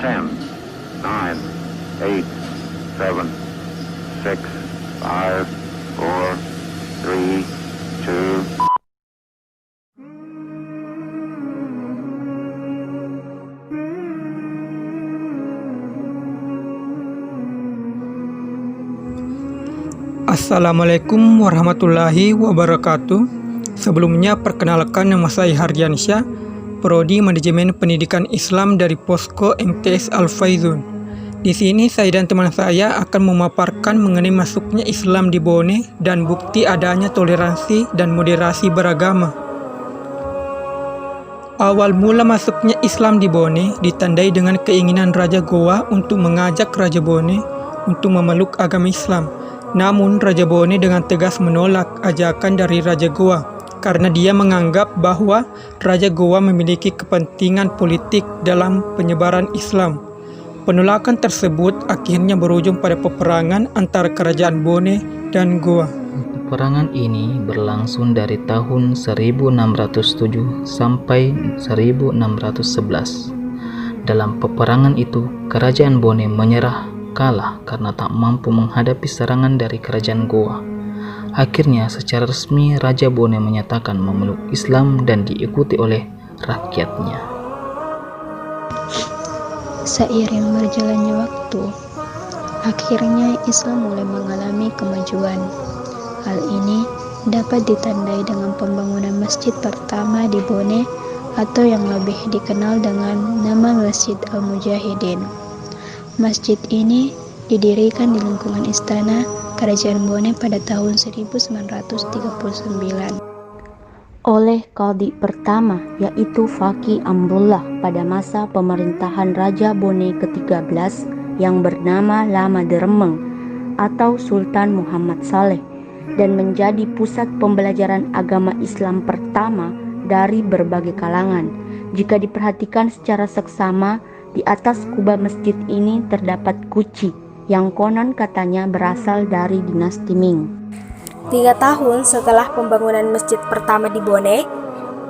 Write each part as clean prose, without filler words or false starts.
10, 9, 8, 7, 6, 5, 4, 3, 2. Assalamualaikum warahmatullahi wabarakatuh. Sebelumnya perkenalkan, nama saya Hardiansyah, Prodi Manajemen Pendidikan Islam dari Posko MTS Al-Faizun. Di sini saya dan teman saya akan memaparkan mengenai masuknya Islam di Bone dan bukti adanya toleransi dan moderasi beragama. Awal mula masuknya Islam di Bone ditandai dengan keinginan Raja Goa untuk mengajak Raja Bone untuk memeluk agama Islam. Namun Raja Bone dengan tegas menolak ajakan dari Raja Goa karena dia menganggap bahwa Raja Goa memiliki kepentingan politik dalam penyebaran Islam. Penolakan tersebut akhirnya berujung pada peperangan antara Kerajaan Bone dan Goa. Peperangan ini berlangsung dari tahun 1607 sampai 1611. Dalam peperangan itu, Kerajaan Bone kalah karena tak mampu menghadapi serangan dari Kerajaan Goa. Akhirnya secara resmi Raja Bone menyatakan memeluk Islam dan diikuti oleh rakyatnya. Seiring berjalannya waktu, akhirnya Islam mulai mengalami kemajuan. Hal ini dapat ditandai dengan pembangunan masjid pertama di Bone atau yang lebih dikenal dengan nama Masjid Al-Mujahidin. Masjid ini didirikan di lingkungan istana Kerajaan Bone pada tahun 1939 oleh Qadhi pertama, yaitu Faqih Amrullah pada masa pemerintahan Raja Bone ke-13 yang bernama Lama Deremeng atau Sultan Muhammad Saleh, dan menjadi pusat pembelajaran agama Islam pertama dari berbagai kalangan. Jika diperhatikan secara seksama, di atas kubah masjid ini terdapat guci yang konon katanya berasal dari dinasti Ming. 3 tahun setelah pembangunan masjid pertama di Bone,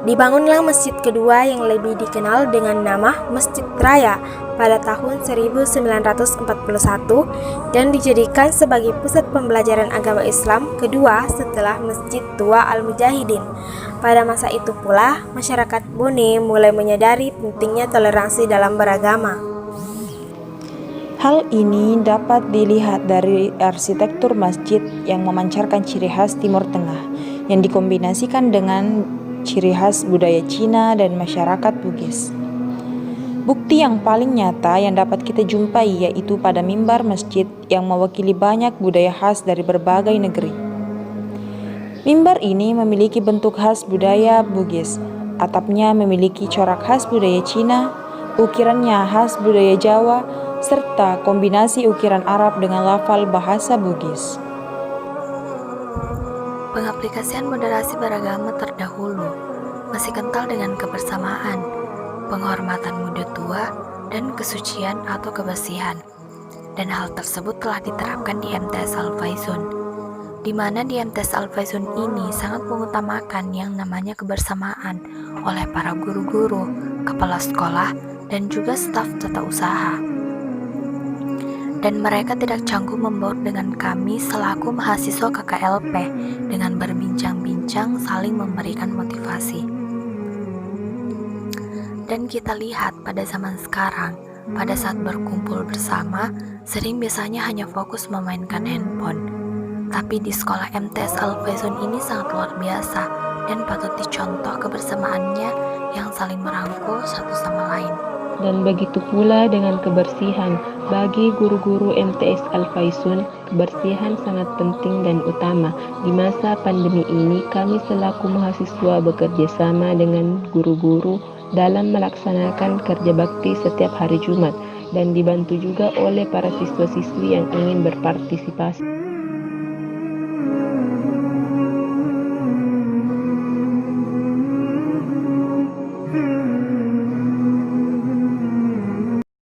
dibangunlah masjid kedua yang lebih dikenal dengan nama Masjid Raya pada tahun 1941 dan dijadikan sebagai pusat pembelajaran agama Islam kedua setelah Masjid Tua Al-Mujahidin. Pada masa itu pula, masyarakat Bone mulai menyadari pentingnya toleransi dalam beragama. Hal ini dapat dilihat dari arsitektur masjid yang memancarkan ciri khas Timur Tengah yang dikombinasikan dengan ciri khas budaya Cina dan masyarakat Bugis. Bukti yang paling nyata yang dapat kita jumpai yaitu pada mimbar masjid yang mewakili banyak budaya khas dari berbagai negeri. Mimbar ini memiliki bentuk khas budaya Bugis, atapnya memiliki corak khas budaya Cina, ukirannya khas budaya Jawa, serta kombinasi ukiran Arab dengan lafal bahasa Bugis. Pengaplikasian moderasi beragama terdahulu masih kental dengan kebersamaan, penghormatan muda tua, dan kesucian atau kebersihan. Dan hal tersebut telah diterapkan di MTS Al-Faizun, di mana di MTS Al-Faizun ini sangat mengutamakan yang namanya kebersamaan oleh para guru-guru, kepala sekolah, dan juga staf tata usaha. Dan mereka tidak canggung membaur dengan kami selaku mahasiswa KKLP dengan berbincang-bincang saling memberikan motivasi. Dan kita lihat pada zaman sekarang, pada saat berkumpul bersama, sering biasanya hanya fokus memainkan handphone. Tapi di sekolah MTS Al-Faizun ini sangat luar biasa dan patut dicontoh kebersamaannya yang saling merangkul satu sama lain. Dan begitu pula dengan kebersihan. Bagi guru-guru MTS Al-Faizun, kebersihan sangat penting dan utama. Di masa pandemi ini, kami selaku mahasiswa bekerja sama dengan guru-guru dalam melaksanakan kerja bakti setiap hari Jumat dan dibantu juga oleh para siswa-siswi yang ingin berpartisipasi.